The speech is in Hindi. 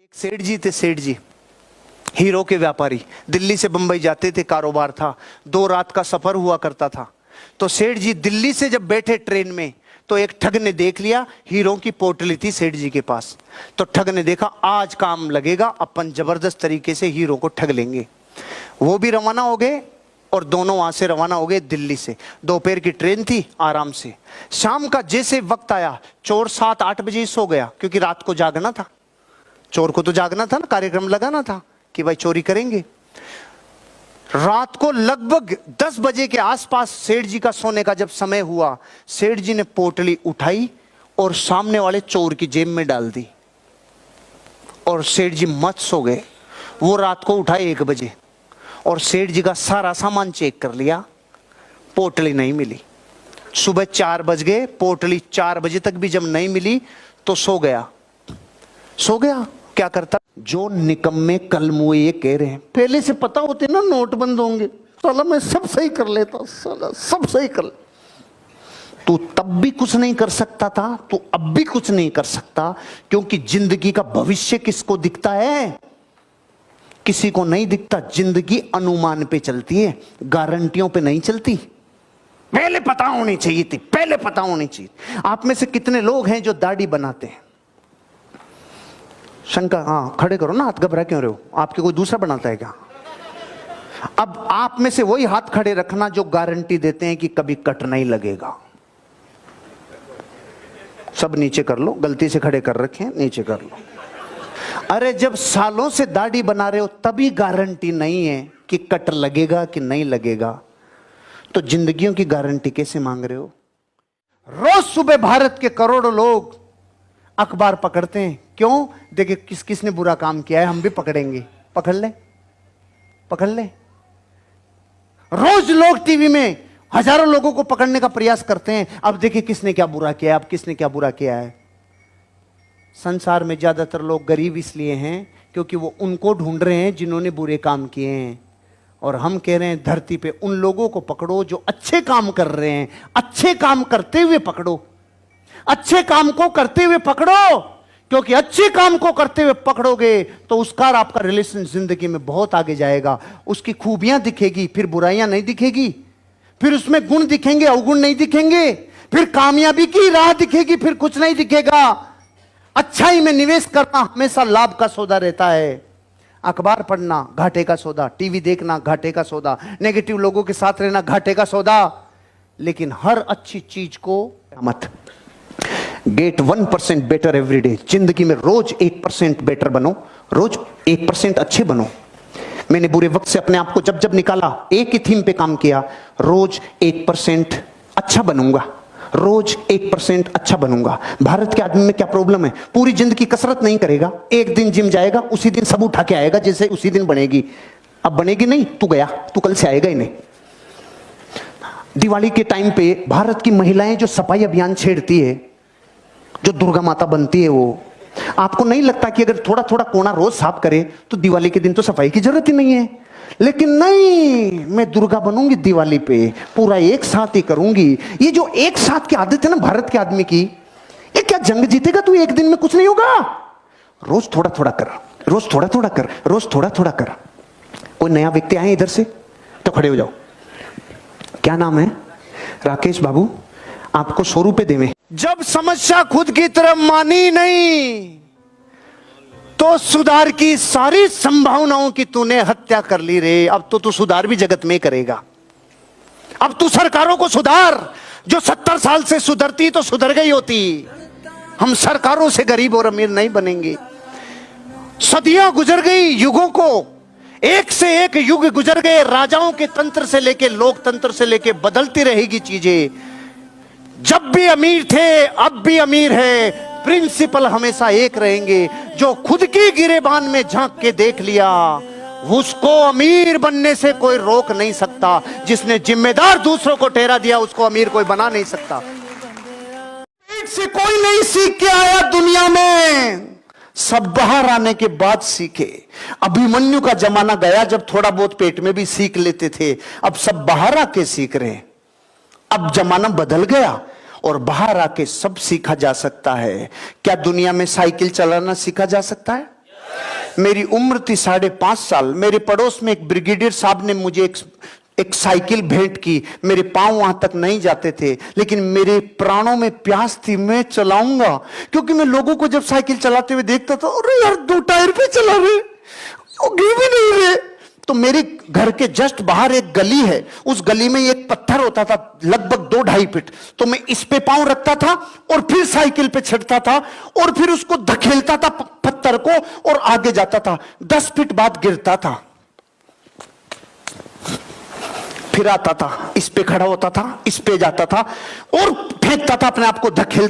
एक सेठ जी थे, सेठ जी हीरो के व्यापारी, दिल्ली से बंबई जाते थे, कारोबार था, 2 रात का सफर हुआ करता था। तो सेठ जी दिल्ली से जब बैठे ट्रेन में तो एक ठग ने देख लिया, हीरो की पोटली थी सेठ जी के पास। तो ठग ने देखा आज काम लगेगा, अपन जबरदस्त तरीके से हीरो को ठग लेंगे। वो भी रवाना हो गए और दोनों वहां से रवाना हो गए दिल्ली से। दोपहर की ट्रेन थी, आराम से। शाम का जैसे वक्त आया, चोर 7-8 बजे ही सो गया, क्योंकि रात को जागना था, चोर को तो जागना था ना, कार्यक्रम लगाना था कि भाई चोरी करेंगे। रात को लगभग 10 बजे के आसपास सेठ जी का सोने का जब समय हुआ, सेठ जी ने पोटली उठाई और सामने वाले चोर की जेब में डाल दी और सेठ जी मत सो गए। वो रात को उठाए 1 बजे और सेठ जी का सारा सामान चेक कर लिया, पोटली नहीं मिली। सुबह 4 बज गए, पोटली 4 बजे तक भी जब नहीं मिली तो सो गया। सो गया, क्या करता? जो निकम्मे कलमुए ये कह रहे हैं, पहले से पता होते ना नोट बंद होंगे, साला मैं सब सही कर लेता, साला सब सही कर। तू तब भी कुछ नहीं कर सकता था, तू अब भी कुछ नहीं कर सकता, क्योंकि जिंदगी का भविष्य किसको दिखता है? किसी को नहीं दिखता। जिंदगी अनुमान पे चलती है, गारंटियों पे नहीं चलती। पहले पता होनी चाहिए थी, पहले पता होनी चाहिए। आप में से कितने लोग हैं जो दाढ़ी बनाते हैं? शंका, हाँ खड़े करो ना, हाथ घबरा क्यों रहे हो? आपके कोई दूसरा बनाता है क्या? अब आप में से वही हाथ खड़े रखना जो गारंटी देते हैं कि कभी कट नहीं लगेगा। सब नीचे कर लो, गलती से खड़े कर रखे हैं, नीचे कर लो। अरे जब सालों से दाढ़ी बना रहे हो तभी गारंटी नहीं है कि कट लगेगा कि नहीं लगेगा, तो जिंदगियों की गारंटी कैसे मांग रहे हो? रोज सुबह भारत के करोड़ों लोग अखबार पकड़ते हैं, क्यों? देखिए किस किसने बुरा काम किया है, हम भी पकड़ेंगे। पकड़ ले, पकड़ ले। रोज लोग टीवी में हजारों लोगों को पकड़ने का प्रयास करते हैं, अब देखिए किसने क्या बुरा किया है, अब किसने क्या बुरा किया है। संसार में ज्यादातर लोग गरीब इसलिए हैं क्योंकि वो उनको ढूंढ रहे हैं जिन्होंने बुरे काम किए हैं, और हम कह रहे हैं धरती पे उन लोगों को पकड़ो जो अच्छे काम कर रहे हैं, अच्छे काम करते हुए पकड़ो, अच्छे काम को करते हुए पकड़ो, क्योंकि अच्छे काम को करते हुए पकड़ोगे तो उसका और आपका रिलेशन जिंदगी में बहुत आगे जाएगा। उसकी खूबियां दिखेगी, फिर बुराइयां नहीं दिखेगी, फिर उसमें गुण दिखेंगे, अवगुण नहीं दिखेंगे, फिर कामयाबी की राह दिखेगी, फिर कुछ नहीं दिखेगा। अच्छाई में निवेश करना हमेशा लाभ का सौदा रहता है। अखबार पढ़ना घाटे का सौदा, टीवी देखना घाटे का सौदा, नेगेटिव लोगों के साथ रहना घाटे का सौदा। लेकिन हर अच्छी चीज को मत गेट 1% बेटर एवरी डे। जिंदगी में रोज 1% बेटर बनो, रोज 1% अच्छे बनो। मैंने बुरे वक्त से अपने आप को जब जब निकाला, एक ही थीम पे काम किया, रोज 1% अच्छा बनूंगा, रोज 1% अच्छा बनूंगा। भारत के आदमी में क्या प्रॉब्लम है? पूरी जिंदगी कसरत नहीं करेगा, एक दिन जिम जाएगा, उसी दिन सब उठा के आएगा, जैसे उसी दिन बनेगी। अब बनेगी नहीं, तू गया, तू कल से आएगा ही नहीं। दिवाली के टाइम पे भारत की महिलाएं जो सफाई अभियान छेड़ती है, जो दुर्गा माता बनती है, वो आपको नहीं लगता कि अगर थोड़ा थोड़ा कोना रोज साफ करे तो दिवाली के दिन तो सफाई की जरूरत ही नहीं है? लेकिन नहीं, मैं दुर्गा बनूंगी दिवाली पे, पूरा एक साथ ही करूंगी। ये जो एक साथ की आदत है ना भारत के आदमी की, ये क्या जंग जीतेगा तू एक दिन में? कुछ नहीं होगा। रोज थोड़ा थोड़ा कर, रोज थोड़ा थोड़ा कर, रोज थोड़ा थोड़ा कर। कोई नया व्यक्ति आए इधर से तो खड़े हो जाओ। क्या नाम है? राकेश बाबू, आपको 100 रुपए देवे। जब समस्या खुद की तरफ मानी नहीं तो सुधार की सारी संभावनाओं की तूने हत्या कर ली रे। अब तो तू सुधार भी जगत में करेगा। अब तू सरकारों को सुधार, जो 70 साल से सुधरती तो सुधर गई होती। हम सरकारों से गरीब और अमीर नहीं बनेंगे। सदियां गुजर गई, युगों को एक से एक युग गुजर गए, राजाओं के तंत्र से लेके लोकतंत्र से लेके बदलती रहेगी चीजें। जब भी अमीर थे अब भी अमीर है, प्रिंसिपल हमेशा एक रहेंगे। जो खुद की गिरेबान में झांक के देख लिया, उसको अमीर बनने से कोई रोक नहीं सकता। जिसने जिम्मेदार दूसरों को ठहरा दिया, उसको अमीर कोई बना नहीं सकता। पेट से कोई नहीं सीख के आया दुनिया में, सब बाहर आने के बाद सीखे। अभिमन्यु का जमाना गया जब थोड़ा बहुत पेट में भी सीख लेते थे, अब सब बाहर आके सीख रहे हैं। अब जमाना बदल गया और बाहर आके सब सीखा जा सकता है। क्या दुनिया में साइकिल चलाना सीखा जा सकता है? मेरी उम्र थी 5.5 साल। मेरे पड़ोस में एक ब्रिगेडियर साहब ने मुझे एक साइकिल भेंट की। मेरे पांव वहां तक नहीं जाते थे, लेकिन मेरे प्राणों में प्यास थी, मैं चलाऊंगा। क्योंकि मैं लोगों को जब साइकिल चलाते हुए देखता था, अरे यार 2 टायर पे चला रहे, वो गिर भी नहीं रहे। तो मेरे घर के जस्ट बाहर एक गली है, उस गली में एक पत्थर होता था लगभग 2-2.5 फीट। तो मैं इस पे पांव रखता था और फिर साइकिल पे चढ़ता था और फिर उसको धकेलता था पत्थर को और आगे जाता था। 10 फीट बाद गिरता था, फिर आता था, इस पे खड़ा होता था, इस पे जाता था और फेंकता था अपने आप को, धकेल